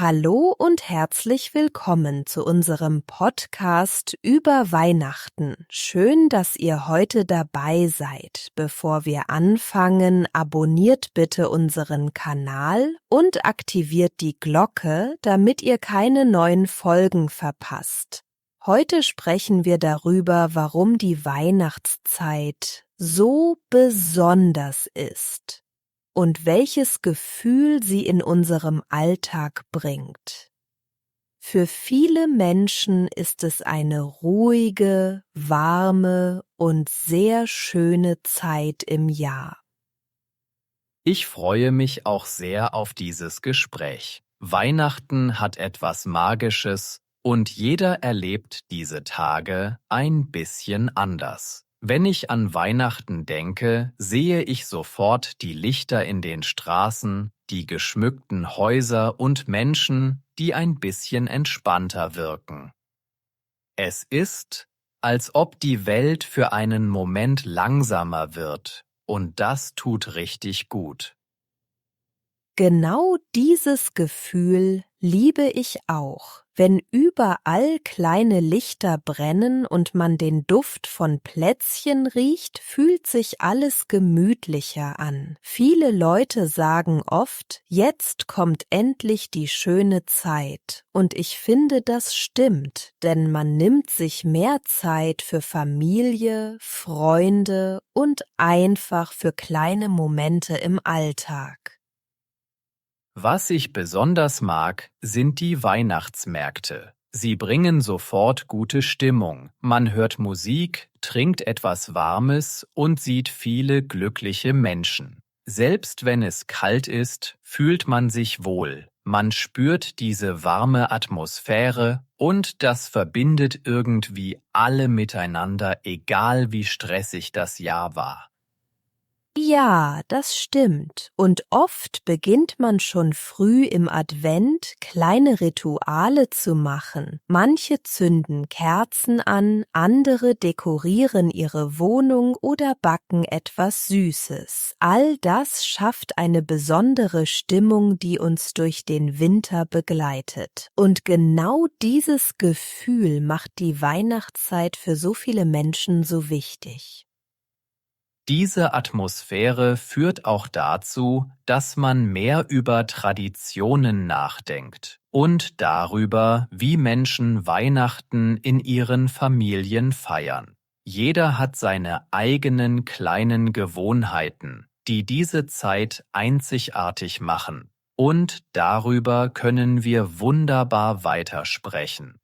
Hallo und herzlich willkommen zu unserem Podcast über Weihnachten. Schön, dass ihr heute dabei seid. Bevor wir anfangen, abonniert bitte unseren Kanal und aktiviert die Glocke, damit ihr keine neuen Folgen verpasst. Heute sprechen wir darüber, warum die Weihnachtszeit so besonders ist und welches Gefühl sie in unserem Alltag bringt. Für viele Menschen ist es eine ruhige, warme und sehr schöne Zeit im Jahr. Ich freue mich auch sehr auf dieses Gespräch. Weihnachten hat etwas Magisches und jeder erlebt diese Tage ein bisschen anders. Wenn ich an Weihnachten denke, sehe ich sofort die Lichter in den Straßen, die geschmückten Häuser und Menschen, die ein bisschen entspannter wirken. Es ist, als ob die Welt für einen Moment langsamer wird, und das tut richtig gut. Genau dieses Gefühl liebe ich auch, wenn überall kleine Lichter brennen und man den Duft von Plätzchen riecht, fühlt sich alles gemütlicher an. Viele Leute sagen oft, jetzt kommt endlich die schöne Zeit. Und ich finde, das stimmt, denn man nimmt sich mehr Zeit für Familie, Freunde und einfach für kleine Momente im Alltag. Was ich besonders mag, sind die Weihnachtsmärkte. Sie bringen sofort gute Stimmung. Man hört Musik, trinkt etwas Warmes und sieht viele glückliche Menschen. Selbst wenn es kalt ist, fühlt man sich wohl. Man spürt diese warme Atmosphäre und das verbindet irgendwie alle miteinander, egal wie stressig das Jahr war. Ja, das stimmt. Und oft beginnt man schon früh im Advent, kleine Rituale zu machen. Manche zünden Kerzen an, andere dekorieren ihre Wohnung oder backen etwas Süßes. All das schafft eine besondere Stimmung, die uns durch den Winter begleitet. Und genau dieses Gefühl macht die Weihnachtszeit für so viele Menschen so wichtig. Diese Atmosphäre führt auch dazu, dass man mehr über Traditionen nachdenkt und darüber, wie Menschen Weihnachten in ihren Familien feiern. Jeder hat seine eigenen kleinen Gewohnheiten, die diese Zeit einzigartig machen. Und darüber können wir wunderbar weitersprechen.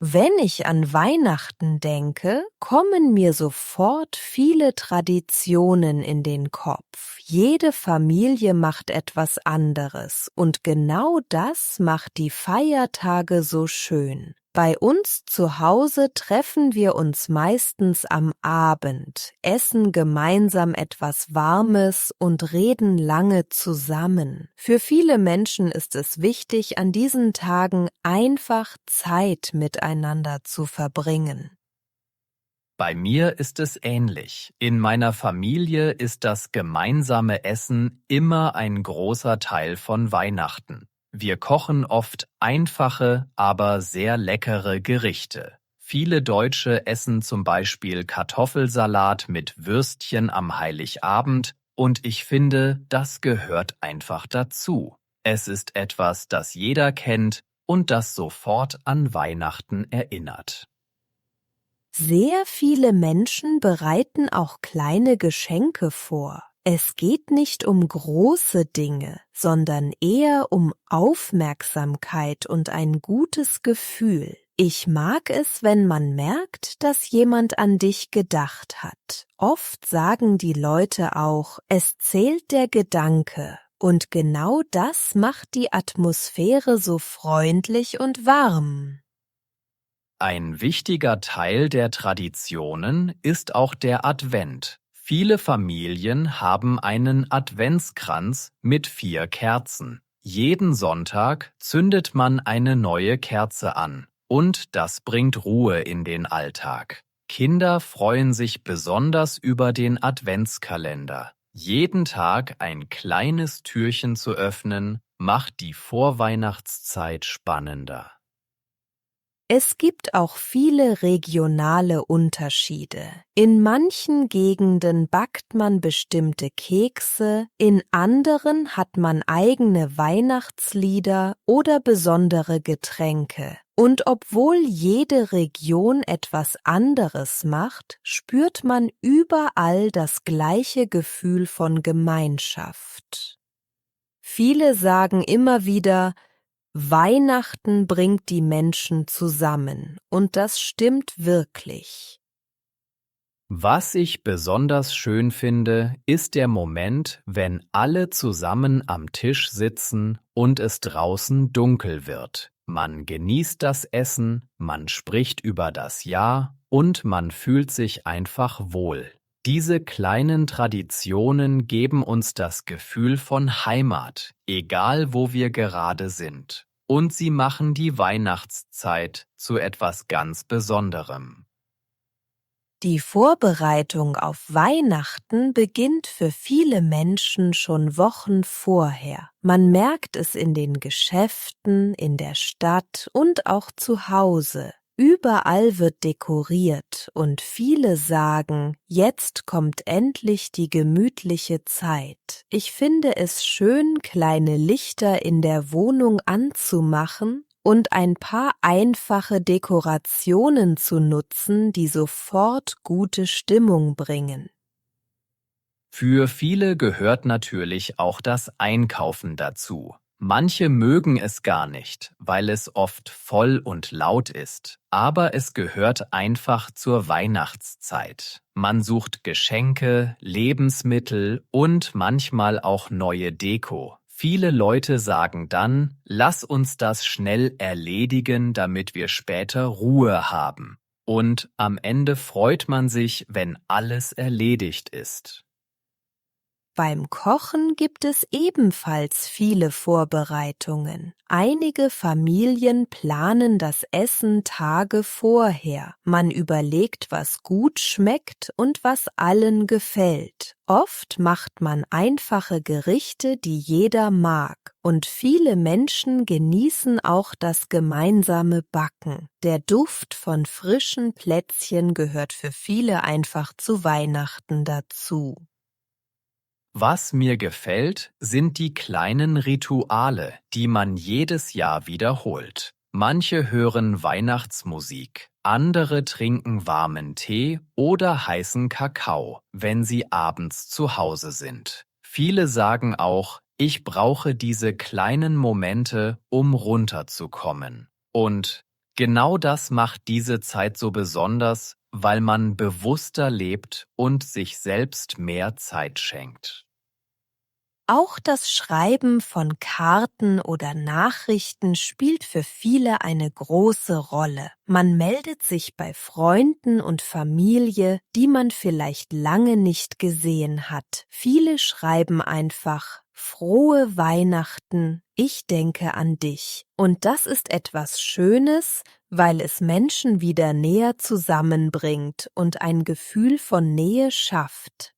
Wenn ich an Weihnachten denke, kommen mir sofort viele Traditionen in den Kopf. Jede Familie macht etwas anderes und genau das macht die Feiertage so schön. Bei uns zu Hause treffen wir uns meistens am Abend, essen gemeinsam etwas Warmes und reden lange zusammen. Für viele Menschen ist es wichtig, an diesen Tagen einfach Zeit miteinander zu verbringen. Bei mir ist es ähnlich. In meiner Familie ist das gemeinsame Essen immer ein großer Teil von Weihnachten. Wir kochen oft einfache, aber sehr leckere Gerichte. Viele Deutsche essen zum Beispiel Kartoffelsalat mit Würstchen am Heiligabend und ich finde, das gehört einfach dazu. Es ist etwas, das jeder kennt und das sofort an Weihnachten erinnert. Sehr viele Menschen bereiten auch kleine Geschenke vor. Es geht nicht um große Dinge, sondern eher um Aufmerksamkeit und ein gutes Gefühl. Ich mag es, wenn man merkt, dass jemand an dich gedacht hat. Oft sagen die Leute auch, es zählt der Gedanke. Und genau das macht die Atmosphäre so freundlich und warm. Ein wichtiger Teil der Traditionen ist auch der Advent. Viele Familien haben einen Adventskranz mit 4 Kerzen. Jeden Sonntag zündet man eine neue Kerze an und das bringt Ruhe in den Alltag. Kinder freuen sich besonders über den Adventskalender. Jeden Tag ein kleines Türchen zu öffnen macht die Vorweihnachtszeit spannender. Es gibt auch viele regionale Unterschiede. In manchen Gegenden backt man bestimmte Kekse, in anderen hat man eigene Weihnachtslieder oder besondere Getränke. Und obwohl jede Region etwas anderes macht, spürt man überall das gleiche Gefühl von Gemeinschaft. Viele sagen immer wieder, Weihnachten bringt die Menschen zusammen, und das stimmt wirklich. Was ich besonders schön finde, ist der Moment, wenn alle zusammen am Tisch sitzen und es draußen dunkel wird. Man genießt das Essen, man spricht über das Jahr und man fühlt sich einfach wohl. Diese kleinen Traditionen geben uns das Gefühl von Heimat, egal wo wir gerade sind. Und sie machen die Weihnachtszeit zu etwas ganz Besonderem. Die Vorbereitung auf Weihnachten beginnt für viele Menschen schon Wochen vorher. Man merkt es in den Geschäften, in der Stadt und auch zu Hause. Überall wird dekoriert und viele sagen, jetzt kommt endlich die gemütliche Zeit. Ich finde es schön, kleine Lichter in der Wohnung anzumachen und ein paar einfache Dekorationen zu nutzen, die sofort gute Stimmung bringen. Für viele gehört natürlich auch das Einkaufen dazu. Manche mögen es gar nicht, weil es oft voll und laut ist, aber es gehört einfach zur Weihnachtszeit. Man sucht Geschenke, Lebensmittel und manchmal auch neue Deko. Viele Leute sagen dann, lass uns das schnell erledigen, damit wir später Ruhe haben. Und am Ende freut man sich, wenn alles erledigt ist. Beim Kochen gibt es ebenfalls viele Vorbereitungen. Einige Familien planen das Essen Tage vorher. Man überlegt, was gut schmeckt und was allen gefällt. Oft macht man einfache Gerichte, die jeder mag. Und viele Menschen genießen auch das gemeinsame Backen. Der Duft von frischen Plätzchen gehört für viele einfach zu Weihnachten dazu. Was mir gefällt, sind die kleinen Rituale, die man jedes Jahr wiederholt. Manche hören Weihnachtsmusik, andere trinken warmen Tee oder heißen Kakao, wenn sie abends zu Hause sind. Viele sagen auch, ich brauche diese kleinen Momente, um runterzukommen. Und genau das macht diese Zeit so besonders, weil man bewusster lebt und sich selbst mehr Zeit schenkt. Auch das Schreiben von Karten oder Nachrichten spielt für viele eine große Rolle. Man meldet sich bei Freunden und Familie, die man vielleicht lange nicht gesehen hat. Viele schreiben einfach Frohe Weihnachten, ich denke an dich. Und das ist etwas Schönes, weil es Menschen wieder näher zusammenbringt und ein Gefühl von Nähe schafft.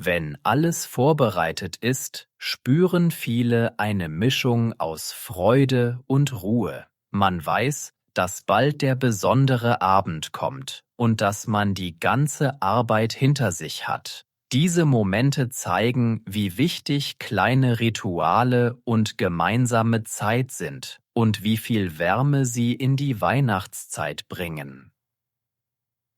Wenn alles vorbereitet ist, spüren viele eine Mischung aus Freude und Ruhe. Man weiß, dass bald der besondere Abend kommt und dass man die ganze Arbeit hinter sich hat. Diese Momente zeigen, wie wichtig kleine Rituale und gemeinsame Zeit sind und wie viel Wärme sie in die Weihnachtszeit bringen.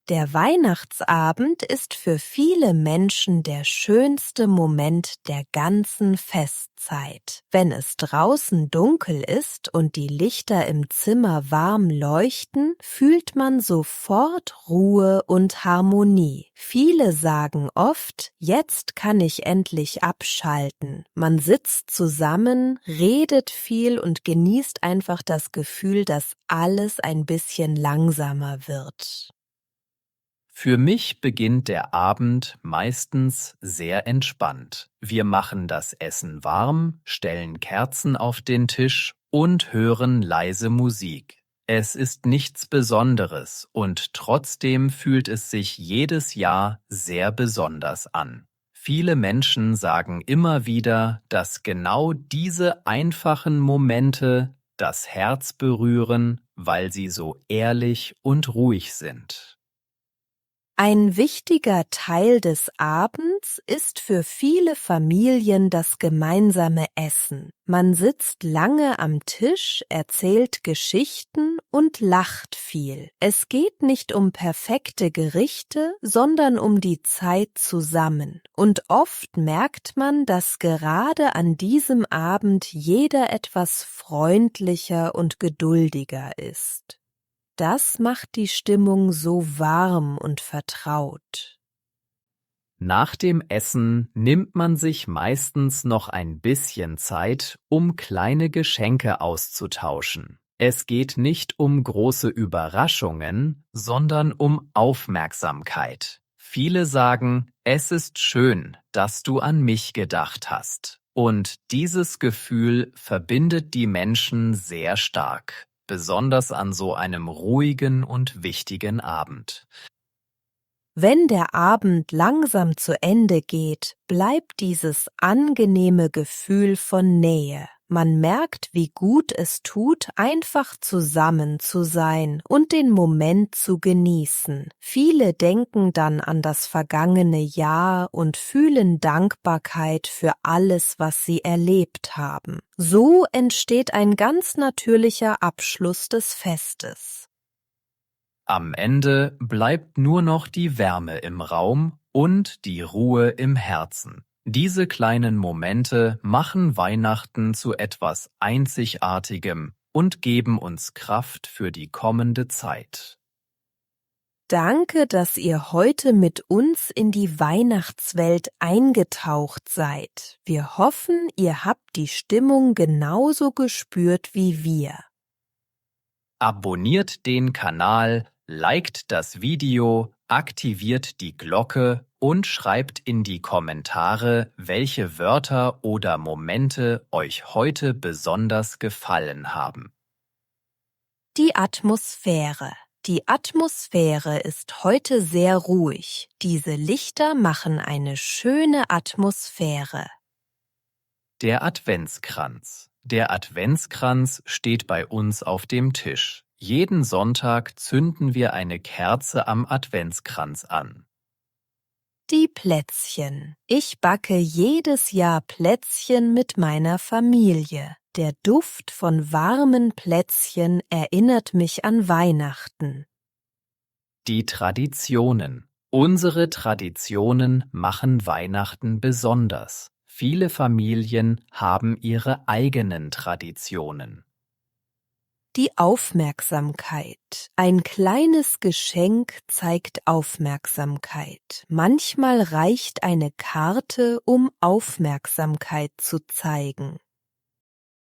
Der Weihnachtsabend ist für viele Menschen der schönste Moment der ganzen Festzeit. Wenn es draußen dunkel ist und die Lichter im Zimmer warm leuchten, fühlt man sofort Ruhe und Harmonie. Viele sagen oft, jetzt kann ich endlich abschalten. Man sitzt zusammen, redet viel und genießt einfach das Gefühl, dass alles ein bisschen langsamer wird. Für mich beginnt der Abend meistens sehr entspannt. Wir machen das Essen warm, stellen Kerzen auf den Tisch und hören leise Musik. Es ist nichts Besonderes und trotzdem fühlt es sich jedes Jahr sehr besonders an. Viele Menschen sagen immer wieder, dass genau diese einfachen Momente das Herz berühren, weil sie so ehrlich und ruhig sind. Ein wichtiger Teil des Abends ist für viele Familien das gemeinsame Essen. Man sitzt lange am Tisch, erzählt Geschichten und lacht viel. Es geht nicht um perfekte Gerichte, sondern um die Zeit zusammen. Und oft merkt man, dass gerade an diesem Abend jeder etwas freundlicher und geduldiger ist. Das macht die Stimmung so warm und vertraut. Nach dem Essen nimmt man sich meistens noch ein bisschen Zeit, um kleine Geschenke auszutauschen. Es geht nicht um große Überraschungen, sondern um Aufmerksamkeit. Viele sagen, es ist schön, dass du an mich gedacht hast. Und dieses Gefühl verbindet die Menschen sehr stark, besonders an so einem ruhigen und wichtigen Abend. Wenn der Abend langsam zu Ende geht, bleibt dieses angenehme Gefühl von Nähe. Man merkt, wie gut es tut, einfach zusammen zu sein und den Moment zu genießen. Viele denken dann an das vergangene Jahr und fühlen Dankbarkeit für alles, was sie erlebt haben. So entsteht ein ganz natürlicher Abschluss des Festes. Am Ende bleibt nur noch die Wärme im Raum und die Ruhe im Herzen. Diese kleinen Momente machen Weihnachten zu etwas Einzigartigem und geben uns Kraft für die kommende Zeit. Danke, dass ihr heute mit uns in die Weihnachtswelt eingetaucht seid. Wir hoffen, ihr habt die Stimmung genauso gespürt wie wir. Abonniert den Kanal, liked das Video, aktiviert die Glocke und schreibt in die Kommentare, welche Wörter oder Momente euch heute besonders gefallen haben. Die Atmosphäre. Die Atmosphäre ist heute sehr ruhig. Diese Lichter machen eine schöne Atmosphäre. Der Adventskranz. Der Adventskranz steht bei uns auf dem Tisch. Jeden Sonntag zünden wir eine Kerze am Adventskranz an. Die Plätzchen. Ich backe jedes Jahr Plätzchen mit meiner Familie. Der Duft von warmen Plätzchen erinnert mich an Weihnachten. Die Traditionen. Unsere Traditionen machen Weihnachten besonders. Viele Familien haben ihre eigenen Traditionen. Die Aufmerksamkeit. Ein kleines Geschenk zeigt Aufmerksamkeit. Manchmal reicht eine Karte, um Aufmerksamkeit zu zeigen.